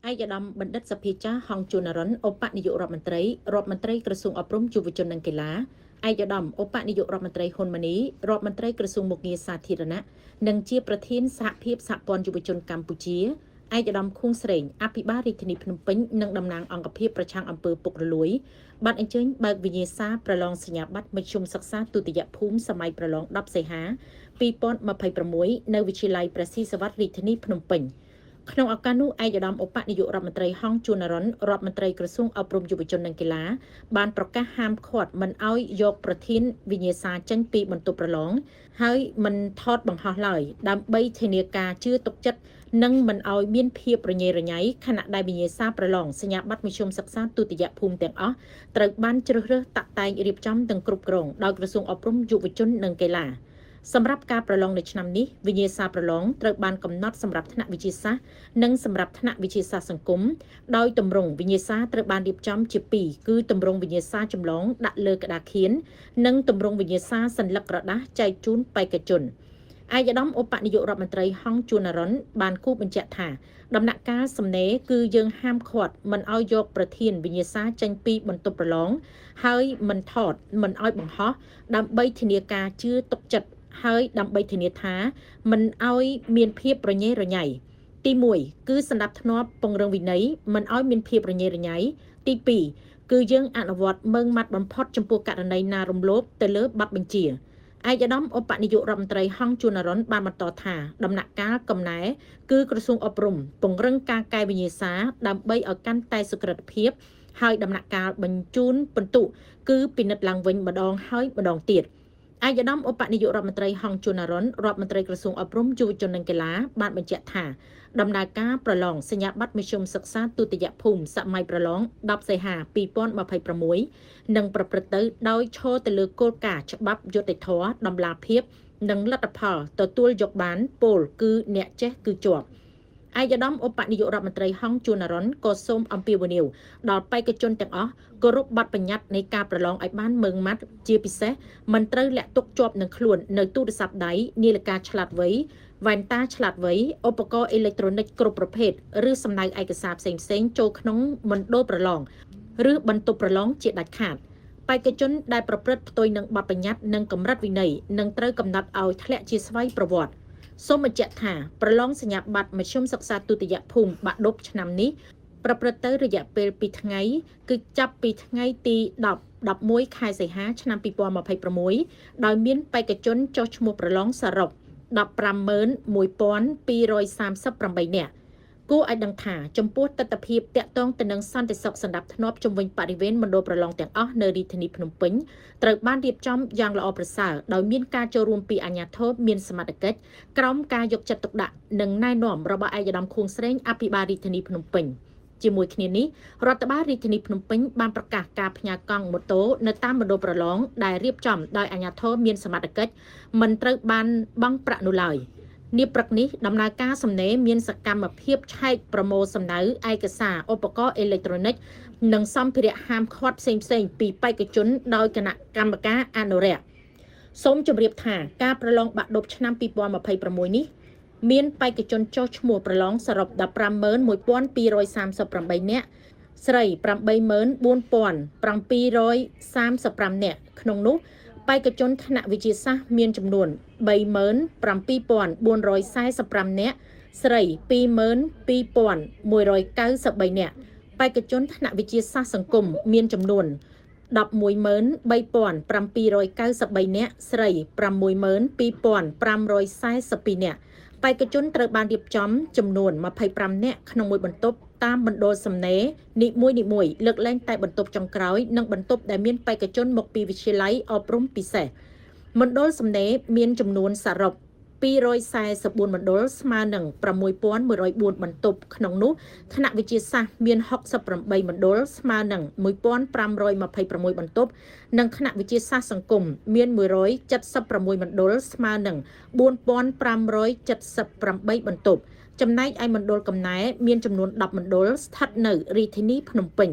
ឯកឧត្តមបណ្ឌិតសភាចាស់ហងជួននរិនឧបនាយករដ្ឋមន្ត្រីក្រសួងអប់រំយុវជននិងកីឡាឯកឧត្តមឧបនាយករដ្ឋមន្ត្រីហ៊ុនម៉ាណីរដ្ឋមន្ត្រីក្រសួងមុខងារសាធារណៈនិងជាប្រធានសហភាពសហព័ន្ធយុវជនកម្ពុជាឯកឧត្តមខួងស្រេងអភិបាលរាជធានីភ្នំពេញនិងតំណាងអង្គភាពប្រឆាំងអំពើពុករលួយបានអញ្ជើញបើកវិញ្ញាសាប្រឡងសញ្ញាបត្រមធ្យមសិក្សាទុតិយភូមិសម័យប្រឡង10សីហា2026នៅវិទ្យាល័យព្រះស៊ីសវត្តរាជធានីភ្នំពេញក្នុងឱកាសនោះឯកឧត្តមឧបនាយករដ្ឋមន្ត្រីហងជួននរិនរដ្ឋមន្ត្រីក្រសួងអប់រំយុវជននិងកីឡាបានប្រកាសហាមឃាត់មិនឲ្យយកប្រធានវិញ្ញាសាចេញពីបន្ទប់ប្រឡងហើយមិនថតបង្ហោះឡើយដើម្បីធានាការជឿទុកចិត្តនិងមិនឲ្យមានភាពរញ៉េរញ៉ៃខណៈដែលវិញ្ញាសាប្រឡងសញ្ញាបត្រមធ្យមសិក្សាទុតិយភូមិទាំងអស់ត្រូវបានជ្រើសរើសតាក់តែងរៀបចំទាំងគ្រប់គ្រងដោយក្រសួងអប់រំយុវជននិងកីឡាសម្រាប់ការប្រឡងនៅឆ្នាំនេះវិញ្ញាសាប្រឡងត្រូវបានកំណត់សម្រាប់ថ្នាក់វិទ្យាសាស្ត្រនិងសម្រាប់ថ្នាក់វិទ្យាសាស្ត្រសង្គមដោយទម្រង់វិញ្ញាសាត្រូវបានរៀបចំជាពីរគឺទម្រង់វិញ្ញាសាចម្លងដាក់លើក្តារខៀននិងទម្រង់វិញ្ញាសាសัญลักษณ์ក្រដាសចែកជូនបេក្ខជនឯកឧត្តមឧបនាយករដ្ឋមន្ត្រីហងជួននរិនបានគូបញ្ជាក់ថាដំណាក់កាលសំណេរគឺយើងហាមឃាត់មិនឲ្យយកប្រធានវិញ្ញាសាចេញពីបន្ទប់ប្រឡងហើយមិនថតមិនឲ្យបង្ហោះដើម្បីធានាការជឿទុកចិត្តហើយដើម្បីធានាថាមិនឲ្យមានភាពរញ៉េរញ៉ៃទី1គឺសណ្ដាប់ធ្នាប់ពង្រឹងវិន័យមិនឲ្យមានភាពរញ៉េរញ៉ៃទី2គឺយើងអនុវត្តម៉ឺងម៉ាត់បំផុតចំពោះករណីណារំលោភទៅលើប័ណ្ណបញ្ជាឯកឧត្តមឧបនាយករដ្ឋមន្ត្រីហងជួននរិនបានបន្តថាដំណាក់កាលកំណែគឺក្រសួងអប់រំពង្រឹងការកែវិញ្ញាសាដើម្បីឲ្យកាន់តែសុក្រឹតភាពហើយដំណាក់កាលបញ្ជូនពិន្ទុគឺពិនិត្យឡើងវិញម្ដងហើយម្ដងទៀតឯកឧត្តមឧបនាយករដ្ឋមន្ត្រីហងជួននរិនរដ្ឋមន្ត្រីក្រសួងអប់រំយុវជននិងកីឡាបានបញ្ជាក់ថាដំណើរការប្រឡងសញ្ញាបត្រមធ្យមសិក្សាទុតិយភូមិសម័យប្រឡង10សីហា2026នឹងប្រព្រឹត្តទៅដោយឈរទៅលើគោលការណ៍ច្បាប់យុត្តិធម៌តម្លាភាពនិងលទ្ធផលទទួលយកបានពោលគឺអ្នកចេះគឺជាប់ឯកឧត្តមឧបនាយករដ្ឋមន្ត្រីហងជួននរិនក៏សូមអំពាវនាវដល់បេក្ខជនទាំងអស់គោរពបទបញ្ញត្តិនៃការប្រឡងឲ្យបានម៉ឺងម៉ាត់ជាពិសេសមិនត្រូវលាក់ទុកជាប់នឹងខ្លួននៅទូរស័ព្ទដៃនាឡិកាឆ្លាតវៃវ៉ែនតាឆ្លាតវៃឧបករណ៍អេឡិចត្រូនិកគ្រប់ប្រភេទឬសំដៅឯកសារផ្សេងៗចូលក្នុងមណ្ឌលប្រឡងឬបន្ទប់ប្រឡងជាដាច់ខាតបេក្ខជនដែលប្រព្រឹត្តផ្ទុយនឹងបទបញ្ញត្តិនិងកម្រិតវិន័យនឹងត្រូវកំណត់ឲ្យធ្លាក់ជាស្វ័យប្រវត្តិសូមបញ្ជាក់ថាប្រឡងសញ្ញាបត្រមធ្យមសិក្សាទុតិយភូមិបាក់ឌុបឆ្នាំនេះប្រព្រឹត្តទៅរយៈពេល2ថ្ងៃគឺចាប់ពីថ្ងៃទី11ខែសីហាឆ្នាំ2026ដោយមានបេក្ខជនចុះឈ្មោះប្រឡងសរុប151,238 នាក់គួរឲ្យដឹងថាចំពោះទស្សនវិជ្ជាតាក់ទងទៅនឹងសន្តិសុខសណ្ដាប់ធ្នាប់ជំវិញបរិវេណមណ្ឌលប្រឡងទាំងអស់នៅរាជធានីភ្នំពេញត្រូវបានរៀបចំយ៉ាងល្អប្រសើរដោយមានការចូលរួមពីអាជ្ញាធរមានសមត្ថកិច្ចក្រោមការយកចិត្តទុកដាក់និងណែនាំរបស់ឯកឧត្តមខួងស្រេងអភិបាលរាជធានីភ្នំពេញជាមួយគ្នានេះរដ្ឋបាលរាជធានីភ្នំពេញបានប្រកាសការផ្ញើកង់ម៉ូតូនៅតាមមណ្ឌលប្រឡងដែលរៀបចំដោយអាជ្ញាធរមានសមត្ថកិច្ចមិនត្រូវបានបង់ប្រាក់នោះឡើយនាព្រឹកនេះដំណើរការសំណេរមានសកម្មភាពឆែកប្រមូលសំណៅឯកសារឧបករណ៍អេឡិចត្រូនិកនិងសម្ភារៈហាមឃាត់ផ្សេងៗពីបេក្ខជនដោយគណៈកម្មការអនុរិយសូមជម្រាបថាការប្រឡងបាក់ឌុបឆ្នាំ2026នេះមានបេក្ខជនចុះឈ្មោះប្រឡងសរុប151,238 នាក់ស្រី84,735 នាក់ក្នុងនោះបេក្ខជនថ្នាក់វិទ្យាសាស្ត្រមានចំនួន37,445 នាក់ស្រី22,193 នាក់បេក្ខជនថ្នាក់វិទ្យាសាស្ត្រសង្គមមានចំនួន113,793 នាក់ស្រី62,2542 នាក់បេក្ខជនត្រូវបានរៀបចំចំនួន25នាក់ក្នុងមួយបន្ទប់តាមមណ្ឌលសំណេរនីមួយៗលើកលែងតែបន្ទប់ចុងក្រោយនិងបន្ទប់ដែលមានបេក្ខជនមកពីវិទ្យាល័យអប់រំពិសេសមណ្ឌលសំណេរមានចំនួនសរុប244មណ្ឌលស្មើនឹង6,104បន្ទប់ក្នុងនោះថ្នាក់វិទ្យាសាស្ត្រមាន68មណ្ឌលស្មើនឹង1,526បន្ទប់និងថ្នាក់វិទ្យាសាស្ត្រសង្គមមាន176មណ្ឌលស្មើនឹង4,578បន្ទប់ចំណែកឯមណ្ឌលកំណែមានចំនួន10មណ្ឌលស្ថិតនៅរាជធានីភ្នំពេញ